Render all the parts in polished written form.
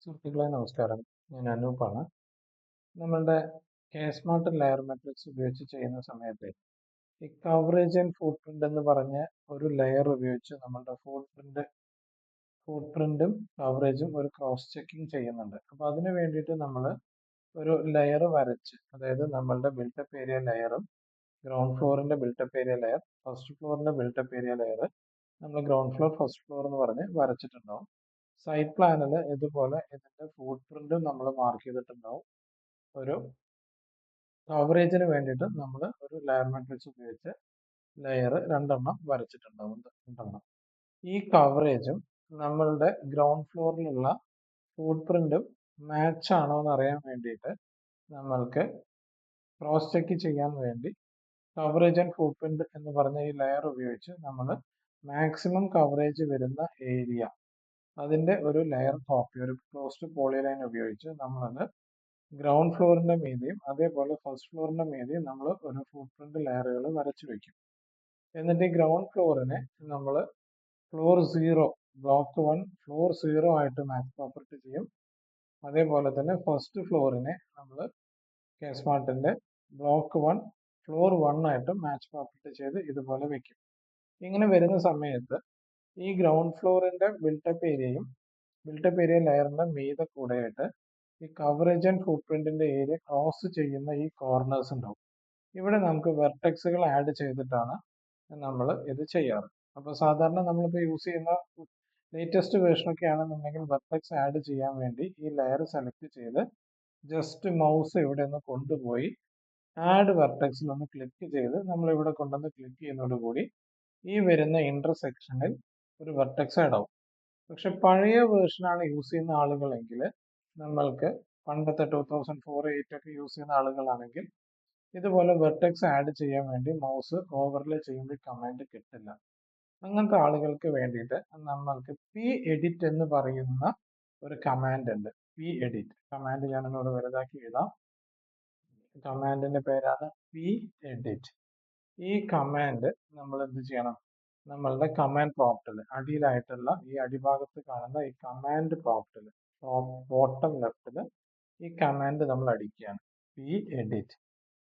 സുഹൃത്തുക്കളെ നമസ്കാരം. ഞാൻ അനൂപാണ്. നമ്മളുടെ കെ-സ്മാർട്ട് ലെയർ മെട്രിക്സ് ഉപയോഗിച്ച് ചെയ്യുന്ന സമയത്ത് ഈ കവറേജ് ആൻഡ് ഫുട് പ്രിന്റ് എന്ന് പറഞ്ഞ ഒരു ലെയർ ഉപയോഗിച്ച് നമ്മളുടെ ഫുട് പ്രിന്റും കവറേജും ഒരു ക്രോസ് ചെക്കിംഗ് ചെയ്യുന്നുണ്ട്. അപ്പോൾ അതിന് വേണ്ടിയിട്ട് നമ്മൾ ഒരു ലെയർ വരച്ച്, അതായത് നമ്മളുടെ ബിൽട്ടപ്പ് ഏരിയ ലെയറും ഗ്രൗണ്ട് ഫ്ലോറിന്റെ ബിൽട്ടപ്പ് ഏരിയ ലെയർ, ഫസ്റ്റ് ഫ്ലോറിന്റെ ബിൽട്ടപ്പ് ഏരിയ ലെയർ നമ്മൾ ഗ്രൗണ്ട് ഫ്ലോർ ഫസ്റ്റ് ഫ്ലോർ എന്ന് പറഞ്ഞ് വരച്ചിട്ടുണ്ടാവും. സൈഡ് പ്ലാനിൽ ഇതുപോലെ ഇതിന്റെ ഫുട് പ്രിന്റും നമ്മൾ മാർക്ക് ചെയ്തിട്ടുണ്ടാവും. ഒരു കവറേജിന് വേണ്ടിയിട്ട് നമ്മൾ ഒരു ലെയർ മെട്രിക്സ് ഉപയോഗിച്ച് ലെയർ രണ്ടെണ്ണം വരച്ചിട്ടുണ്ടാവും. രണ്ടെണ്ണം. ഈ കവറേജും നമ്മളുടെ ഗ്രൗണ്ട് ഫ്ലോറിലുള്ള ഫുട് പ്രിന്റും മാച്ച് ആണോ എന്ന് അറിയാൻ വേണ്ടിയിട്ട് നമ്മൾക്ക് ക്രോസ് ചെക്ക് ചെയ്യാൻ വേണ്ടി കവറേജ് ആൻഡ് ഫുട് പ്രിന്റ് എന്ന് പറഞ്ഞ ഈ ലെയർ ഉപയോഗിച്ച് നമ്മൾ മാക്സിമം കവറേജ് വരുന്ന ഏരിയ അതിന്റെ ഒരു ലെയർ കോപ്പി, ഒരു ക്ലോസ്ഡ് പോളിലൈൻ ഉപയോഗിച്ച് നമ്മളത് ഗ്രൗണ്ട് ഫ്ലോറിന്റെ മീതെയും അതേപോലെ ഫസ്റ്റ് ഫ്ലോറിന്റെ മീതെയും നമ്മൾ ഒരു ഫുട് പ്രിന്റ് ലെയറുകൾ വരച്ചു വെക്കും. എന്നിട്ട് ഈ ഗ്രൗണ്ട് ഫ്ലോറിനെ നമ്മൾ ഫ്ലോർ 0 ബ്ലോക്ക് 1 ഫ്ലോർ 0 ആയിട്ട് മാച്ച് പ്രോപ്പർട്ടി ചെയ്യും. അതേപോലെ തന്നെ ഫസ്റ്റ് ഫ്ലോറിനെ നമ്മൾ കെ-സ്മാർട്ടിന്റെ ബ്ലോക്ക് 1 ഫ്ലോർ 1 ആയിട്ട് മാച്ച് പ്രോപ്പർട്ടി ചെയ്ത് ഇതുപോലെ വെക്കും. ഇങ്ങനെ വരുന്ന സമയത്ത് ഈ ഗ്രൗണ്ട് ഫ്ലോറിന്റെ ബിൽട്ടപ്പ് ഏരിയയും ബിൽട്ടപ്പ് ഏരിയ ലെയറിന്റെ മീതെ കൂടെയായിട്ട് ഈ കവറേജ് ആൻഡ് ഫുട് പ്രിന്റിന്റെ ഏരിയ ക്രോസ് ചെയ്യുന്ന ഈ കോർണേഴ്സ് ഉണ്ടാവും. ഇവിടെ നമുക്ക് വെർട്ടെക്സുകൾ ആഡ് ചെയ്തിട്ടാണ് നമ്മൾ ഇത് ചെയ്യാറ്. അപ്പോൾ സാധാരണ നമ്മളിപ്പോൾ യൂസ് ചെയ്യുന്ന ലേറ്റസ്റ്റ് വേർഷനൊക്കെ ആണെന്നുണ്ടെങ്കിൽ വെർട്ടെക്സ് ആഡ് ചെയ്യാൻ വേണ്ടി ഈ ലെയർ സെലക്ട് ചെയ്ത് ജസ്റ്റ് മൗസ് ഇവിടെ ഒന്ന് കൊണ്ടുപോയി ആഡ് വെർട്ടെക്സിൽ ഒന്ന് ക്ലിക്ക് ചെയ്ത് നമ്മൾ ഇവിടെ കൊണ്ടുവന്ന് ക്ലിക്ക് ചെയ്യുന്നതോടുകൂടി ഈ വരുന്ന ഇന്റർസെക്ഷനിൽ ഒരു വെർട്ടെക്സ് ആഡ് ആവും. പക്ഷെ പഴയ വേർഷനാണ് യൂസ് ചെയ്യുന്ന ആളുകളെങ്കിൽ, നമ്മൾക്ക് പണ്ടത്തെ 2004-8 ഒക്കെ യൂസ് ചെയ്യുന്ന ആളുകളാണെങ്കിൽ ഇതുപോലെ വെർട്ടെക്സ് ആഡ് ചെയ്യാൻ വേണ്ടി മൗസ് ഓവർലേ ചെയ്യുമ്പോൾ കമാൻഡ് കിട്ടില്ല. അങ്ങനത്തെ ആളുകൾക്ക് വേണ്ടിയിട്ട് നമ്മൾക്ക് പി എഡിറ്റ് എന്ന് പറയുന്ന ഒരു കമാൻഡ് ഉണ്ട്. പി എഡിറ്റ് കമാൻഡ് ഞാനൊന്നുകൂടെ വലുതാക്കി എഴുതാം. കമാൻഡിന്റെ പേരാണ് പി എഡിറ്റ്. ഈ കമാൻഡ് നമ്മൾ എന്ത് ചെയ്യണം? നമ്മളുടെ കമാൻഡ് പ്രോംപ്റ്റിൽ അടിയിലായിട്ടുള്ള ഈ അടിഭാഗത്ത് കാണുന്ന ഈ കമാൻഡ് പ്രോംപ്റ്റിൽ ബോട്ടം ലെഫ്റ്റിൽ ഈ കമാൻഡ് നമ്മൾ അടിക്കുകയാണ്. പി എഡിറ്റ്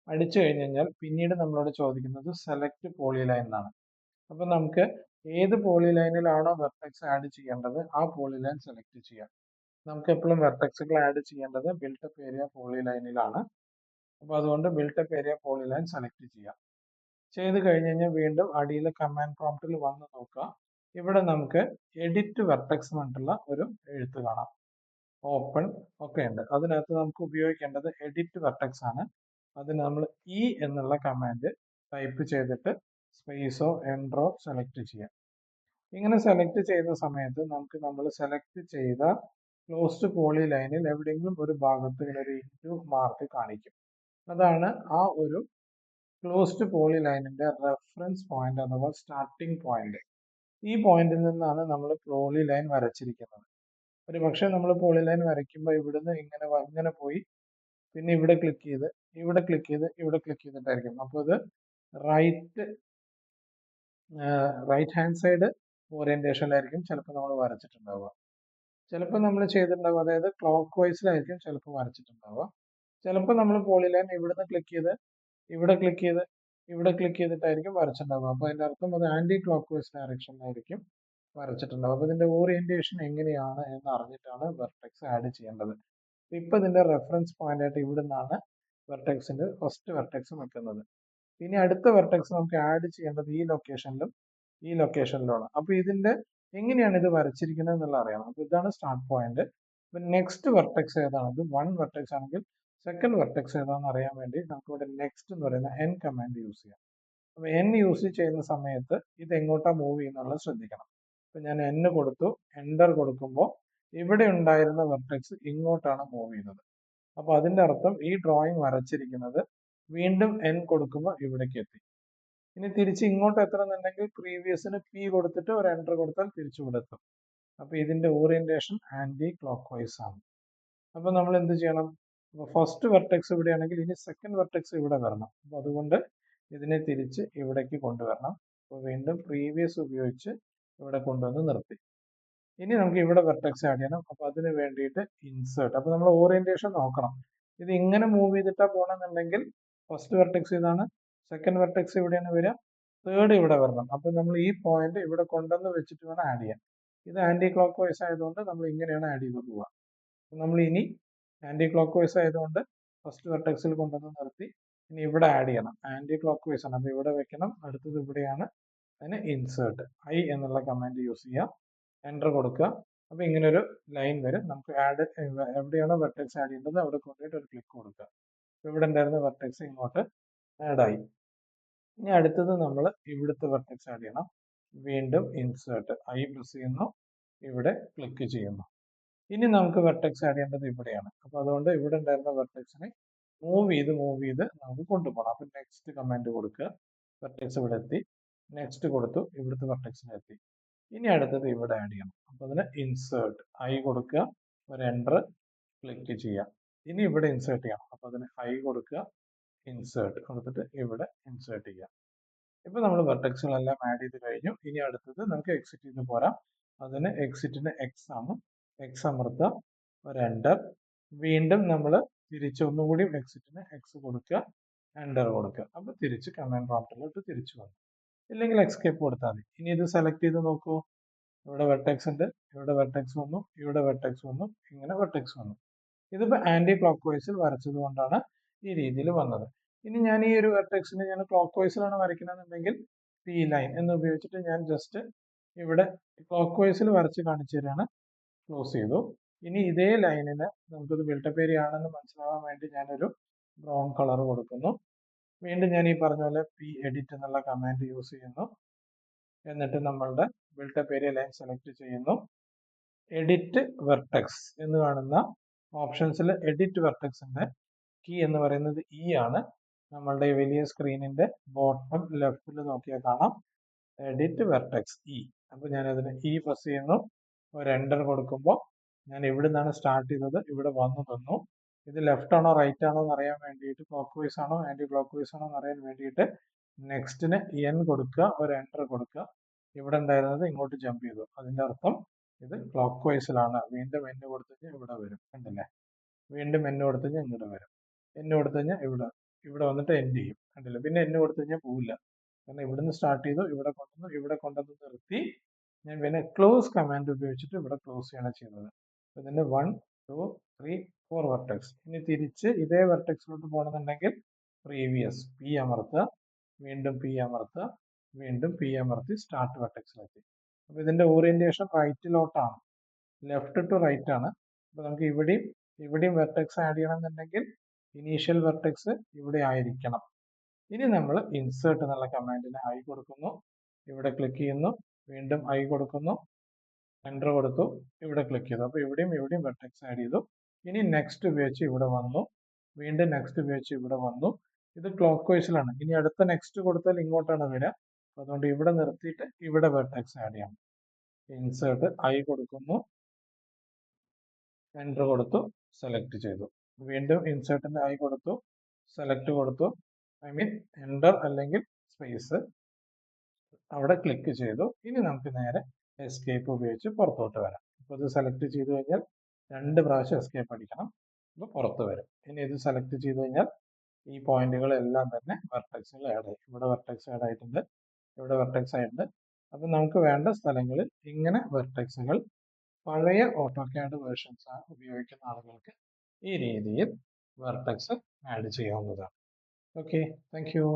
അടിച്ചു കഴിഞ്ഞ് കഴിഞ്ഞാൽ പിന്നീട് നമ്മളോട് ചോദിക്കുന്നത് സെലക്ട് പോളിലൈൻ എന്നാണ്. അപ്പൊ നമുക്ക് ഏത് പോളിലൈനിലാണോ വെർട്ടെക്സ് ആഡ് ചെയ്യേണ്ടത് ആ പോളിലൈൻ സെലക്ട് ചെയ്യാം. നമുക്ക് എപ്പോഴും വെർട്ടെക്സുകൾ ആഡ് ചെയ്യേണ്ടത് ബിൽട്ടപ്പ് ഏരിയ പോളിലൈനിലാണ്. അപ്പൊ അതുകൊണ്ട് ബിൽട്ടപ്പ് ഏരിയ പോളിലൈൻ സെലക്ട് ചെയ്യാം. ചെയ്ത് കഴിഞ്ഞ് കഴിഞ്ഞാൽ വീണ്ടും അടിയിലെ കമാൻഡ് പ്രോംപ്റ്റിൽ വന്ന് നോക്കുക. ഇവിടെ നമുക്ക് എഡിറ്റ് വെർട്ടെക്സ് പറഞ്ഞിട്ടുള്ള ഒരു എഴുത്ത് കാണാം. ഓപ്പൺ ഒക്കെ ഉണ്ട്. അതിനകത്ത് നമുക്ക് ഉപയോഗിക്കേണ്ടത് എഡിറ്റ് വെർട്ടെക്സ് ആണ്. അതിന് നമ്മൾ ഇ എന്നുള്ള കമാൻഡ് ടൈപ്പ് ചെയ്തിട്ട് സ്പേസോ എൻട്രോ സെലക്ട് ചെയ്യാം. ഇങ്ങനെ സെലക്ട് ചെയ്യുന്ന സമയത്ത് നമുക്ക് നമ്മൾ സെലക്ട് ചെയ്ത ക്ലോസ്ഡ് പോളി ലൈനിൽ എവിടെയെങ്കിലും ഒരു ഭാഗത്ത് ഇങ്ങനെ ഒരു ഇൻറ്റു മാർക്ക് കാണിക്കും. അതാണ് ആ ഒരു ക്ലോസ്ഡ് പോളി ലൈനിന്റെ റെഫറൻസ് പോയിന്റ് അഥവാ സ്റ്റാർട്ടിംഗ് പോയിന്റ്. ഈ പോയിന്റിൽ നിന്നാണ് നമ്മൾ പോളി ലൈൻ വരച്ചിരിക്കുന്നത്. ഒരു പക്ഷേ നമ്മൾ പോളി ലൈൻ വരയ്ക്കുമ്പോൾ ഇവിടുന്ന് ഇങ്ങനെ പോയി പിന്നെ ഇവിടെ ക്ലിക്ക് ചെയ്ത് ഇവിടെ ക്ലിക്ക് ചെയ്ത് ഇവിടെ ക്ലിക്ക് ചെയ്തിട്ടായിരിക്കും. അപ്പോൾ ഇത് റൈറ്റ് ഹാൻഡ് സൈഡ് ഓറിയന്റേഷനിലായിരിക്കും ചിലപ്പോൾ നമ്മൾ വരച്ചിട്ടുണ്ടാവുക. ചിലപ്പോൾ നമ്മൾ ചെയ്തിട്ടുണ്ടാവുക, അതായത് ക്ലോക്ക് വൈസിലായിരിക്കും ചിലപ്പോൾ വരച്ചിട്ടുണ്ടാവുക. ചിലപ്പോൾ നമ്മൾ പോളിലൈൻ ഇവിടുന്ന് ക്ലിക്ക് ചെയ്ത് ഇവിടെ ക്ലിക്ക് ചെയ്ത് ഇവിടെ ക്ലിക്ക് ചെയ്തിട്ടായിരിക്കും വരച്ചിട്ടുണ്ടാവുക. അപ്പോൾ അതിന്റെ അർത്ഥം അത് ആന്റി ക്ലോക്ക് വൈസ് ഡയറക്ഷനിലായിരിക്കും വരച്ചിട്ടുണ്ടാവുക. അപ്പോൾ ഇതിന്റെ ഓറിയന്റേഷൻ എങ്ങനെയാണ് എന്ന് അറിഞ്ഞിട്ടാണ് വെർട്ടെക്സ് ആഡ് ചെയ്യേണ്ടത്. ഇപ്പൊ ഇതിന്റെ റെഫറൻസ് പോയിന്റ് ആയിട്ട് ഇവിടെ നിന്നാണ് വെർട്ടെക്സിന്റെ ഫസ്റ്റ് വെർട്ടെക്സ് നിൽക്കുന്നത്. ഇനി അടുത്ത വെർട്ടെക്സ് നമുക്ക് ആഡ് ചെയ്യേണ്ടത് ഈ ലൊക്കേഷനിലും ഈ ലൊക്കേഷനിലുമാണ്. അപ്പൊ ഇതിന്റെ എങ്ങനെയാണ് ഇത് വരച്ചിരിക്കുന്നത് എന്നുള്ള അറിയണം. അപ്പൊ ഇതാണ് സ്റ്റാർട്ട് പോയിന്റ്. അപ്പൊ നെക്സ്റ്റ് വെർട്ടെക്സ് ഏതാണ്? ഇത് 1 വെർട്ടെക്സ് ആണെങ്കിൽ സെക്കൻഡ് വെർട്ടെക്സ് ഏതാണെന്ന് അറിയാൻ വേണ്ടി നമുക്ക് ഇവിടെ നെക്സ്റ്റ് എന്ന് പറയുന്ന എൻ കമാൻഡ് യൂസ് ചെയ്യാം. അപ്പൊ എൻ യൂസ് ചെയ്യുന്ന സമയത്ത് ഇത് എങ്ങോട്ടാ മൂവ് ചെയ്യുന്നുള്ളത് ശ്രദ്ധിക്കണം. അപ്പൊ ഞാൻ എൻ കൊടുത്തു, എൻ്റർ കൊടുക്കുമ്പോൾ ഇവിടെ ഉണ്ടായിരുന്ന വെർട്ടെക്സ് ഇങ്ങോട്ടാണ് മൂവ് ചെയ്യുന്നത്. അപ്പൊ അതിന്റെ അർത്ഥം ഈ ഡ്രോയിങ് വരച്ചിരിക്കുന്നത് വീണ്ടും എൻ കൊടുക്കുമ്പോൾ ഇവിടേക്ക് എത്തി. ഇനി തിരിച്ച് ഇങ്ങോട്ട് എത്തണമെന്നുണ്ടെങ്കിൽ പ്രീവിയസിന് പി കൊടുത്തിട്ട് ഒരു എൻ്റർ കൊടുത്താൽ തിരിച്ചു ഇവിടെ എത്തും. അപ്പൊ ഇതിന്റെ ഓറിയന്റേഷൻ ആന്റി ക്ലോക്ക് വൈസ് ആണ്. അപ്പൊ നമ്മൾ എന്ത് ചെയ്യണം? ഫസ്റ്റ് വെർട്ടെക്സ് ഇവിടെയാണെങ്കിൽ ഇനി സെക്കൻഡ് വെർട്ടെക്സ് ഇവിടെ വരണം. അപ്പൊ അതുകൊണ്ട് ഇതിനെ തിരിച്ച് ഇവിടേക്ക് കൊണ്ടുവരണം. അപ്പൊ വീണ്ടും പ്രീവിയസ് ഉപയോഗിച്ച് ഇവിടെ കൊണ്ടുവന്ന് നിർത്തി. ഇനി നമുക്ക് ഇവിടെ വെർട്ടെക്സ് ആഡ് ചെയ്യണം. അപ്പൊ അതിന് വേണ്ടിയിട്ട് ഇൻസേർട്ട്. അപ്പൊ നമ്മൾ ഓറിയന്റേഷൻ നോക്കണം. ഇത് ഇങ്ങനെ മൂവ് ചെയ്തിട്ടാ പോകണമെന്നുണ്ടെങ്കിൽ ഫസ്റ്റ് വെർട്ടെക്സ് ഇതാണ്, സെക്കൻഡ് വെർട്ടെക്സ് ഇവിടെയാണ് വരിക, തേർഡ് ഇവിടെ വരണം. അപ്പൊ നമ്മൾ ഈ പോയിന്റ് ഇവിടെ കൊണ്ടുവന്ന് വെച്ചിട്ട് വേണം ആഡ് ചെയ്യാൻ. ഇത് ആന്റി ക്ലോക്ക് വൈസ് ആയതുകൊണ്ട് നമ്മൾ ഇങ്ങനെയാണ് ആഡ് ചെയ്ത് പോവുക. നമ്മൾ ഇനി ആന്റി ക്ലോക്ക് വൈസ് ആയതുകൊണ്ട് ഫസ്റ്റ് വെർട്ടെക്സിൽ കൊണ്ടുവന്ന് നിർത്തി ഇനി ഇവിടെ ആഡ് ചെയ്യണം. ആന്റി ക്ലോക്ക് വൈസ് ആണ്, അപ്പൊ ഇവിടെ വെക്കണം. അടുത്തത് ഇവിടെയാണ്. അതിന് ഇൻസേർട്ട് ഐ എന്നുള്ള കമാൻഡ് യൂസ് ചെയ്യാം, എൻ്റർ കൊടുക്കുക. അപ്പൊ ഇങ്ങനെ ഒരു ലൈൻ വരും. നമുക്ക് ആഡ് എവിടെയാണോ വെർട്ടെക്സ് ആഡ് ചെയ്യേണ്ടത് അവിടെ കൊണ്ടുപോയിട്ട് ഒരു ക്ലിക്ക് കൊടുക്കുക. ഇവിടെ ഉണ്ടായിരുന്ന വെർട്ടെക്സ് ഇങ്ങോട്ട് ആഡ് ആയി. ഇനി അടുത്തത് നമ്മൾ ഇവിടുത്തെ വെർട്ടെക്സ് ആഡ് ചെയ്യണം. വീണ്ടും ഇൻസേർട്ട് ഐ പ്രസ് ചെയ്യുന്നു, ഇവിടെ ക്ലിക്ക് ചെയ്യുന്നു. ഇനി നമുക്ക് വെർട്ടെക്സ് ആഡ് ചെയ്യേണ്ടത് ഇവിടെയാണ്. അപ്പൊ അതുകൊണ്ട് ഇവിടെ ഉണ്ടായിരുന്ന വെർട്ടെക്സിനെ മൂവ് ചെയ്ത് നമുക്ക് കൊണ്ടുപോകണം. അപ്പൊ നെക്സ്റ്റ് കമാൻഡ് കൊടുക്കുക. വെർട്ടെക്സ് ഇവിടെ എത്തി, നെക്സ്റ്റ് കൊടുത്തു, ഇവിടുത്തെ വെർട്ടെക്സിന് എത്തി. ഇനി അടുത്തത് ഇവിടെ ആഡ് ചെയ്യണം. അപ്പൊ അതിന് ഇൻസേർട്ട് ഐ കൊടുക്കുക, ഒരു എൻ്റർ ക്ലിക്ക് ചെയ്യാം. ഇനി ഇവിടെ ഇൻസേർട്ട് ചെയ്യണം. അപ്പൊ അതിന് ഐ കൊടുക്കുക, ഇൻസേർട്ട് കൊടുത്തിട്ട് ഇവിടെ ഇൻസേർട്ട് ചെയ്യാം. ഇപ്പൊ നമ്മൾ വെർട്ടെക്സുകളെല്ലാം ആഡ് ചെയ്ത് കഴിഞ്ഞു. ഇനി അടുത്തത് നമുക്ക് എക്സിറ്റ് ചെയ്ത് പോരാം. അതിന് എക്സിറ്റിന് എക്സ് ആണ്, എക്സ് അമർത്തുക, ഒരു എൻ്റർ. വീണ്ടും നമ്മൾ തിരിച്ച് ഒന്നുകൂടി എക്സിറ്റിന് എക്സ് കൊടുക്കുക, എൻ്റർ കൊടുക്കുക. അപ്പൊ തിരിച്ച് കമാൻഡ് പ്രോംപ്റ്റിലോട്ട് തിരിച്ചു വന്നു. ഇല്ലെങ്കിൽ എസ്കേപ്പ് കൊടുത്താൽ മതി. ഇനി ഇത് സെലക്ട് ചെയ്ത് നോക്കൂ. ഇവിടെ വെർട്ടെക്സ് ഉണ്ട്, ഇവിടെ വെർട്ടെക്സ് വന്നു, ഇവിടെ വെർട്ടെക്സ് വന്നു, ഇങ്ങനെ വെർട്ടെക്സ് വന്നു. ഇതിപ്പോ ആന്റി ക്ലോക്ക് വൈസിൽ വരച്ചത് കൊണ്ടാണ് ഈ രീതിയിൽ വന്നത്. ഇനി ഞാൻ ഈ ഒരു വെർട്ടെക്സിന് ഞാൻ ക്ലോക്ക് വൈസിലാണ് വരയ്ക്കണമെന്നുണ്ടെങ്കിൽ പി ലൈൻ എന്ന് ഉപയോഗിച്ചിട്ട് ഞാൻ ജസ്റ്റ് ഇവിടെ ക്ലോക്ക് വൈസിൽ വരച്ച് കാണിച്ചു തരാണ്. ക്ലോസ് ചെയ്തു. ഇനി ഇതേ ലൈനിന് നമുക്കിത് ബിൽട്ടപ്പ് ഏരിയ ആണെന്ന് മനസ്സിലാവാൻ വേണ്ടി ഞാനൊരു ബ്രൗൺ കളർ കൊടുക്കുന്നു. വീണ്ടും ഞാൻ ഈ പറഞ്ഞ പോലെ പി എഡിറ്റ് എന്നുള്ള കമാൻഡ് യൂസ് ചെയ്യുന്നു. എന്നിട്ട് നമ്മളുടെ ബിൽട്ടപ്പ് ഏരിയ ലൈൻ സെലക്ട് ചെയ്യുന്നു. എഡിറ്റ് വെർട്ടെക്സ് എന്ന് കാണുന്ന ഓപ്ഷൻസിൽ എഡിറ്റ് വെർട്ടെക്സിന്റെ കീ എന്ന് പറയുന്നത് ഇ ആണ്. നമ്മളുടെ വലിയ സ്ക്രീനിന്റെ ബോട്ടം ലെഫ്റ്റിൽ നോക്കിയാൽ കാണാം എഡിറ്റ് വെർട്ടെക്സ് ഇ. അപ്പൊ ഞാൻ അതിന് ഇ പ്രസ് ചെയ്യുന്നു, ഒരു എൻ്റർ കൊടുക്കുമ്പോൾ ഞാൻ ഇവിടെ നിന്നാണ് സ്റ്റാർട്ട് ചെയ്തത്, ഇവിടെ വന്നു തന്നു. ഇത് ലെഫ്റ്റ് ആണോ റൈറ്റ് ആണോ എന്ന് അറിയാൻ വേണ്ടിയിട്ട്, ക്ലോക്ക് വൈസ് ആണോ ആന്റി ക്ലോക്ക് വൈസ് ആണോ എന്ന് അറിയാൻ വേണ്ടിയിട്ട് നെക്സ്റ്റിന് എൻ കൊടുക്കുക, ഒരു എൻ്റർ കൊടുക്കുക. ഇവിടെ ഉണ്ടായിരുന്നത് ഇങ്ങോട്ട് ജമ്പ് ചെയ്തു. അതിന്റെ അർത്ഥം ഇത് ക്ലോക്ക് വൈസിലാണ്. വീണ്ടും എൻ കൊടുത്തു കഴിഞ്ഞാൽ ഇവിടെ വരും, കണ്ടില്ലേ? വീണ്ടും എൻ കൊടുത്തു കഴിഞ്ഞാൽ ഇങ്ങോട്ട് വരും. എൻ കൊടുത്തു കഴിഞ്ഞാൽ ഇവിടെ വന്നിട്ട് എൻഡ് ചെയ്യും, കണ്ടില്ലേ? പിന്നെ എൻ കൊടുത്തു കഴിഞ്ഞാൽ പോവില്ല. കാരണം ഇവിടുന്ന് സ്റ്റാർട്ട് ചെയ്തു, ഇവിടെ കൊണ്ടുവന്ന് നിർത്തി. ഞാൻ പിന്നെ ക്ലോസ് കമാൻഡ് ഉപയോഗിച്ചിട്ട് ഇവിടെ ക്ലോസ് ചെയ്യാണ് ചെയ്യുന്നത്. ഇതിന്റെ 1 2 3 4 വെർട്ടെക്സ്. ഇനി തിരിച്ച് ഇതേ വെർട്ടെക്സിലോട്ട് പോകണമെന്നുണ്ടെങ്കിൽ പ്രീവിയസ് പി അമർത്തുക, വീണ്ടും പി അമർത്തുക, വീണ്ടും പി അമർത്തി സ്റ്റാർട്ട് വെർട്ടെക്സിലെത്തി. അപ്പൊ ഇതിന്റെ ഓറിയന്റേഷൻ റൈറ്റിലോട്ടാണ്, ലെഫ്റ്റ് ടു റൈറ്റ് ആണ്. അപ്പൊ നമുക്ക് ഇവിടെയും വെർട്ടെക്സ് ആഡ് ചെയ്യണമെന്നുണ്ടെങ്കിൽ ഇനീഷ്യൽ വെർട്ടെക്സ് ഇവിടെ ആയിരിക്കണം. ഇനി നമ്മൾ ഇൻസേർട്ട് എന്നുള്ള കമാൻഡിന് ഐ കൊടുക്കുന്നു, ഇവിടെ ക്ലിക്ക് ചെയ്യുന്നു, വീണ്ടും ഐ കൊടുക്കുന്നു, എൻ്റർ കൊടുത്തു, ഇവിടെ ക്ലിക്ക് ചെയ്തു. അപ്പോൾ ഇവിടെയും വെർട്ടെക്സ് ആഡ് ചെയ്തു. ഇനി നെക്സ്റ്റ് ഉപയോഗിച്ച് ഇവിടെ വന്നു, വീണ്ടും നെക്സ്റ്റ് ഉപയോഗിച്ച് ഇവിടെ വന്നു. ഇത് ക്ലോക്ക് വൈസിലാണ്. ഇനി അടുത്ത നെക്സ്റ്റ് കൊടുത്താൽ ഇങ്ങോട്ടാണ് വരിക. അതുകൊണ്ട് ഇവിടെ നിർത്തിയിട്ട് ഇവിടെ വെർട്ടെക്സ് ആഡ് ചെയ്യണം. ഇൻസേർട്ട് ഐ കൊടുക്കുന്നു, എൻ്റർ കൊടുത്തു, സെലക്ട് ചെയ്തു. വീണ്ടും ഇൻസേർട്ടിന്റെ ഐ കൊടുത്തു, സെലക്ട് കൊടുത്തു, എൻ്റർ അല്ലെങ്കിൽ സ്പേസ്, അവിടെ ക്ലിക്ക് ചെയ്തു. ഇനി നമുക്ക് നേരെ എസ്കേപ്പ് ഉപയോഗിച്ച് പുറത്തോട്ട് വരാം. അപ്പോൾ ഇത് സെലക്ട് ചെയ്ത് കഴിഞ്ഞാൽ 2 പ്രാവശ്യം എസ്കേപ്പ് അടിക്കണം, അപ്പോൾ പുറത്ത് വരും. ഇനി ഇത് സെലക്ട് ചെയ്ത് കഴിഞ്ഞാൽ ഈ പോയിന്റുകളെല്ലാം തന്നെ വെർട്ടെക്സുകൾ ആഡ് ആയി. ഇവിടെ വെർട്ടെക്സ് ആഡ് ആയിട്ടുണ്ട്, ഇവിടെ വെർട്ടെക്സ് ആയിട്ടുണ്ട്. അപ്പം നമുക്ക് വേണ്ട സ്ഥലങ്ങളിൽ ഇങ്ങനെ വെർട്ടെക്സുകൾ പഴയ ഓട്ടോക്യാഡ് വേർഷൻസ് ഉപയോഗിക്കുന്ന ആളുകൾക്ക് ഈ രീതിയിൽ വെർട്ടെക്സ് ആഡ് ചെയ്യാവുന്നതാണ്. Okay, thank you.